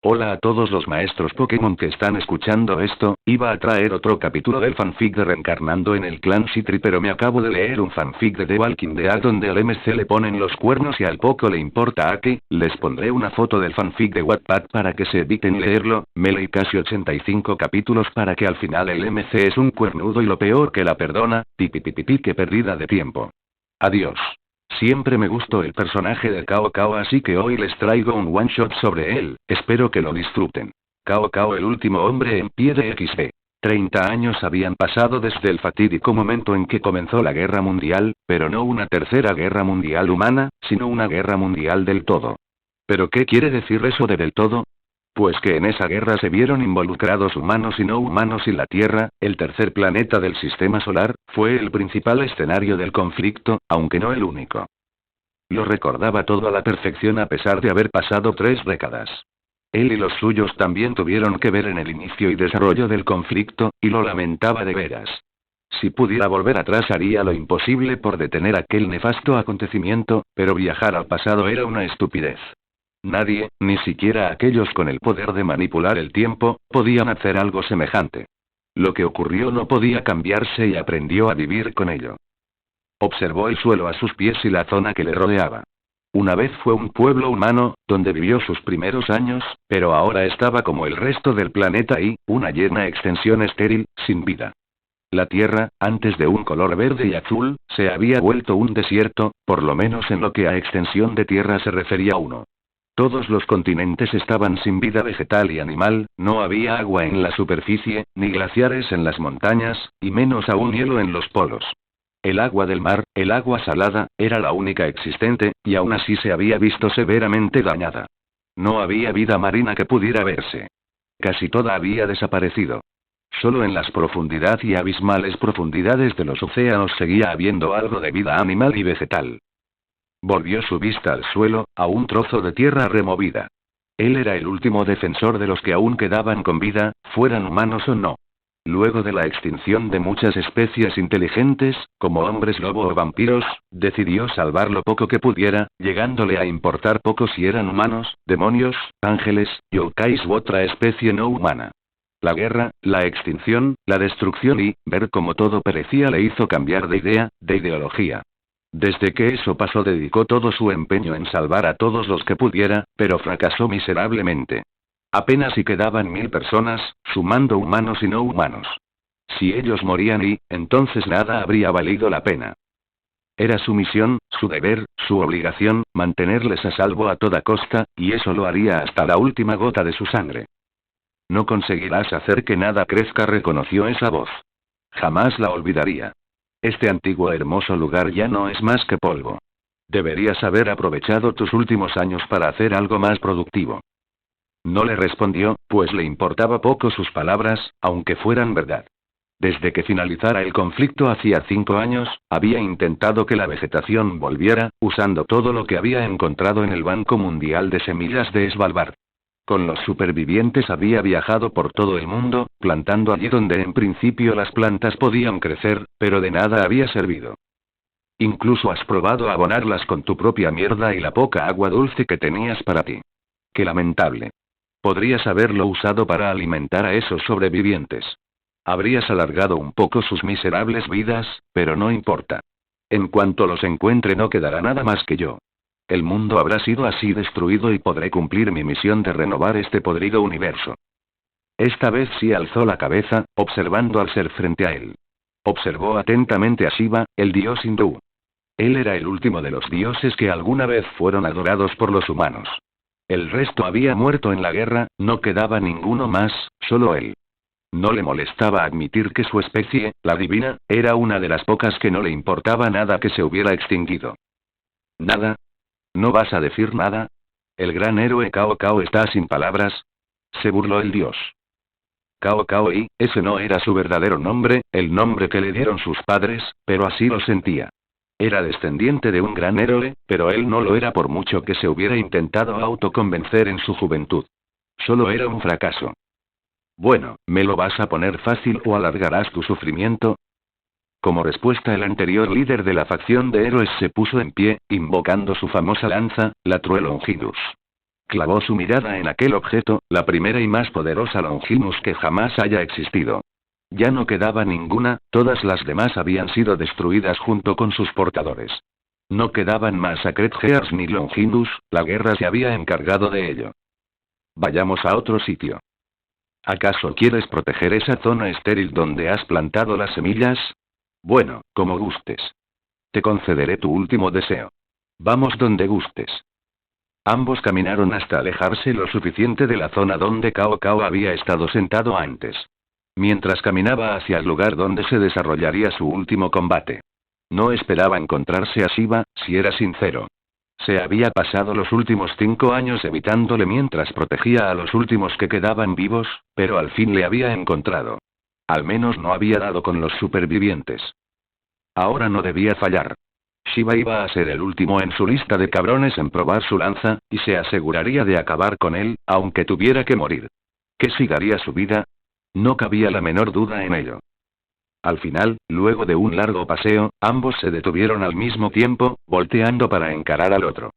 Hola a todos los maestros Pokémon que están escuchando esto, iba a traer otro capítulo del fanfic de Reencarnando en el clan Citri, pero me acabo de leer un fanfic de The Walking Dead donde al MC le ponen los cuernos y al poco le importa a que, les pondré una foto del fanfic de Wattpad para que se eviten leerlo, me leí casi 85 capítulos para que al final el MC es un cuernudo y lo peor que la perdona, pipipipipi, qué pérdida de tiempo. Adiós. Siempre me gustó el personaje de Cao Cao, así que hoy les traigo un one shot sobre él, espero que lo disfruten. Cao Cao, el último hombre en pie de XP. 30 años habían pasado desde el fatídico momento en que comenzó la guerra mundial, pero no una tercera guerra mundial humana, sino una guerra mundial del todo. ¿Pero qué quiere decir eso de del todo? Pues que en esa guerra se vieron involucrados humanos y no humanos y la Tierra, el tercer planeta del sistema solar, fue el principal escenario del conflicto, aunque no el único. Lo recordaba todo a la perfección a pesar de haber pasado 3 décadas. Él y los suyos también tuvieron que ver en el inicio y desarrollo del conflicto, y lo lamentaba de veras. Si pudiera volver atrás haría lo imposible por detener aquel nefasto acontecimiento, pero viajar al pasado era una estupidez. Nadie, ni siquiera aquellos con el poder de manipular el tiempo, podían hacer algo semejante. Lo que ocurrió no podía cambiarse y aprendió a vivir con ello. Observó el suelo a sus pies y la zona que le rodeaba. Una vez fue un pueblo humano, donde vivió sus primeros años, pero ahora estaba como el resto del planeta y, una llena extensión estéril, sin vida. La Tierra, antes de un color verde y azul, se había vuelto un desierto, por lo menos en lo que a extensión de tierra se refería uno. Todos los continentes estaban sin vida vegetal y animal, no había agua en la superficie, ni glaciares en las montañas, y menos aún hielo en los polos. El agua del mar, el agua salada, era la única existente, y aún así se había visto severamente dañada. No había vida marina que pudiera verse. Casi toda había desaparecido. Solo en las profundidades y abismales profundidades de los océanos seguía habiendo algo de vida animal y vegetal. Volvió su vista al suelo, a un trozo de tierra removida. Él era el último defensor de los que aún quedaban con vida, fueran humanos o no. Luego de la extinción de muchas especies inteligentes, como hombres lobo o vampiros, decidió salvar lo poco que pudiera, llegándole a importar poco si eran humanos, demonios, ángeles, yokais u otra especie no humana. La guerra, la extinción, la destrucción y, ver cómo todo perecía le hizo cambiar de idea, de ideología. Desde que eso pasó dedicó todo su empeño en salvar a todos los que pudiera, pero fracasó miserablemente. Apenas si quedaban 1000 personas, sumando humanos y no humanos. Si ellos morían entonces nada habría valido la pena. Era su misión, su deber, su obligación, mantenerles a salvo a toda costa, y eso lo haría hasta la última gota de su sangre. No conseguirás hacer que nada crezca, reconoció esa voz. Jamás la olvidaría. Este antiguo hermoso lugar ya no es más que polvo. Deberías haber aprovechado tus últimos años para hacer algo más productivo. No le respondió, pues le importaba poco sus palabras, aunque fueran verdad. Desde que finalizara el conflicto hacía 5 años, había intentado que la vegetación volviera, usando todo lo que había encontrado en el Banco Mundial de Semillas de Svalbard. Con los supervivientes había viajado por todo el mundo, plantando allí donde en principio las plantas podían crecer, pero de nada había servido. Incluso has probado abonarlas con tu propia mierda y la poca agua dulce que tenías para ti. Qué lamentable. Podrías haberlo usado para alimentar a esos sobrevivientes. Habrías alargado un poco sus miserables vidas, pero no importa. En cuanto los encuentre no quedará nada más que yo. El mundo habrá sido así destruido y podré cumplir mi misión de renovar este podrido universo. Esta vez sí alzó la cabeza, observando al ser frente a él. Observó atentamente a Shiva, el dios hindú. Él era el último de los dioses que alguna vez fueron adorados por los humanos. El resto había muerto en la guerra, no quedaba ninguno más, solo él. No le molestaba admitir que su especie, la divina, era una de las pocas que no le importaba nada que se hubiera extinguido. ¿Nada? ¿No vas a decir nada? El gran héroe Cao Cao está sin palabras. Se burló el dios. Cao Cao ese no era su verdadero nombre, el nombre que le dieron sus padres, pero así lo sentía. Era descendiente de un gran héroe, pero él no lo era por mucho que se hubiera intentado autoconvencer en su juventud. Solo era un fracaso. Bueno, ¿me lo vas a poner fácil o alargarás tu sufrimiento? Como respuesta, el anterior líder de la facción de héroes se puso en pie, invocando su famosa lanza, la True Longidus. Clavó su mirada en aquel objeto, la primera y más poderosa Longinus que jamás haya existido. Ya no quedaba ninguna, todas las demás habían sido destruidas junto con sus portadores. No quedaban más Sacred Gears ni Longinus, la guerra se había encargado de ello. Vayamos a otro sitio. ¿Acaso quieres proteger esa zona estéril donde has plantado las semillas? Bueno, como gustes. Te concederé tu último deseo. Vamos donde gustes. Ambos caminaron hasta alejarse lo suficiente de la zona donde Cao Cao había estado sentado antes. Mientras caminaba hacia el lugar donde se desarrollaría su último combate. No esperaba encontrarse a Shiva, si era sincero. Se había pasado los últimos 5 años evitándole mientras protegía a los últimos que quedaban vivos, pero al fin le había encontrado. Al menos no había dado con los supervivientes. Ahora no debía fallar. Shiva iba a ser el último en su lista de cabrones en probar su lanza, y se aseguraría de acabar con él, aunque tuviera que morir. ¿Que sigaría su vida? No cabía la menor duda en ello. Al final, luego de un largo paseo, ambos se detuvieron al mismo tiempo, volteando para encarar al otro.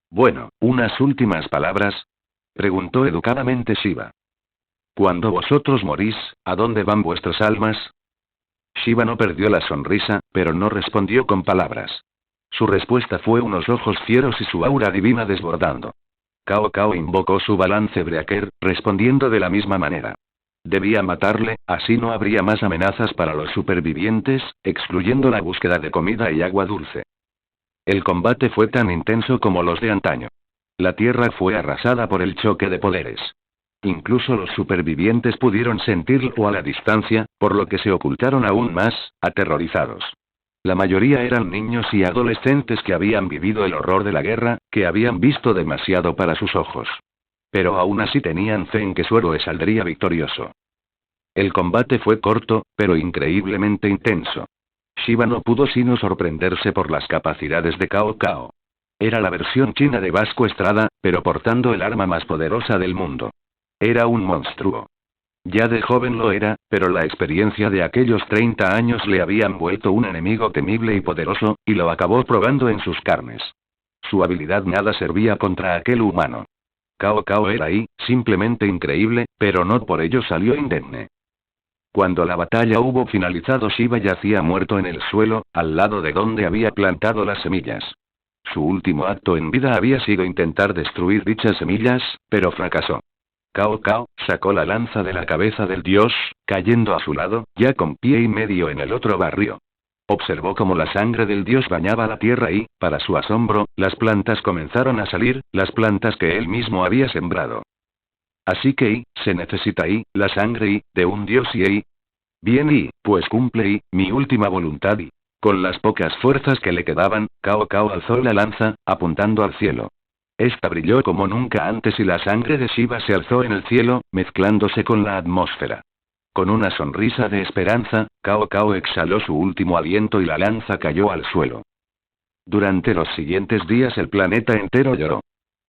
Bueno, ¿unas últimas palabras? Preguntó educadamente Shiva. Cuando vosotros morís, ¿a dónde van vuestras almas? Shiva no perdió la sonrisa, pero no respondió con palabras. Su respuesta fue unos ojos fieros y su aura divina desbordando. Cao Cao invocó su balance Breaker, respondiendo de la misma manera. Debía matarle, así no habría más amenazas para los supervivientes, excluyendo la búsqueda de comida y agua dulce. El combate fue tan intenso como los de antaño. La tierra fue arrasada por el choque de poderes. Incluso los supervivientes pudieron sentirlo a la distancia, por lo que se ocultaron aún más, aterrorizados. La mayoría eran niños y adolescentes que habían vivido el horror de la guerra, que habían visto demasiado para sus ojos. Pero aún así tenían fe en que su héroe saldría victorioso. El combate fue corto, pero increíblemente intenso. Shiva no pudo sino sorprenderse por las capacidades de Cao Cao. Era la versión china de Vasco Estrada, pero portando el arma más poderosa del mundo. Era un monstruo. Ya de joven lo era, pero la experiencia de aquellos 30 años le habían vuelto un enemigo temible y poderoso, y lo acabó probando en sus carnes. Su habilidad nada servía contra aquel humano. Cao Cao era ahí, simplemente increíble, pero no por ello salió indemne. Cuando la batalla hubo finalizado, Shiva yacía muerto en el suelo, al lado de donde había plantado las semillas. Su último acto en vida había sido intentar destruir dichas semillas, pero fracasó. Cao Cao sacó la lanza de la cabeza del dios, cayendo a su lado, ya con pie y medio en el otro barrio. Observó cómo la sangre del dios bañaba la tierra y, para su asombro, las plantas comenzaron a salir, las plantas que él mismo había sembrado. Así que se necesita la sangre de un dios bien pues cumple mi última voluntad con las pocas fuerzas que le quedaban, Cao Cao alzó la lanza, apuntando al cielo. Esta brilló como nunca antes y la sangre de Shiva se alzó en el cielo, mezclándose con la atmósfera. Con una sonrisa de esperanza, Cao Cao exhaló su último aliento y la lanza cayó al suelo. Durante los siguientes días el planeta entero lloró.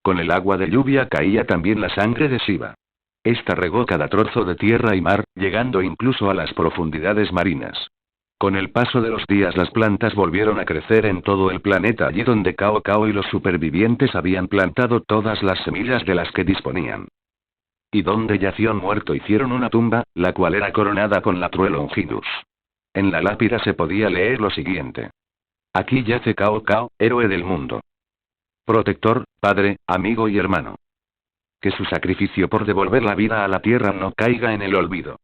Con el agua de lluvia caía también la sangre de Shiva. Esta regó cada trozo de tierra y mar, llegando incluso a las profundidades marinas. Con el paso de los días las plantas volvieron a crecer en todo el planeta allí donde Cao Cao y los supervivientes habían plantado todas las semillas de las que disponían. Y donde yació muerto hicieron una tumba, la cual era coronada con la True Longinus. En la lápida se podía leer lo siguiente. Aquí yace Cao Cao, héroe del mundo. Protector, padre, amigo y hermano. Que su sacrificio por devolver la vida a la tierra no caiga en el olvido.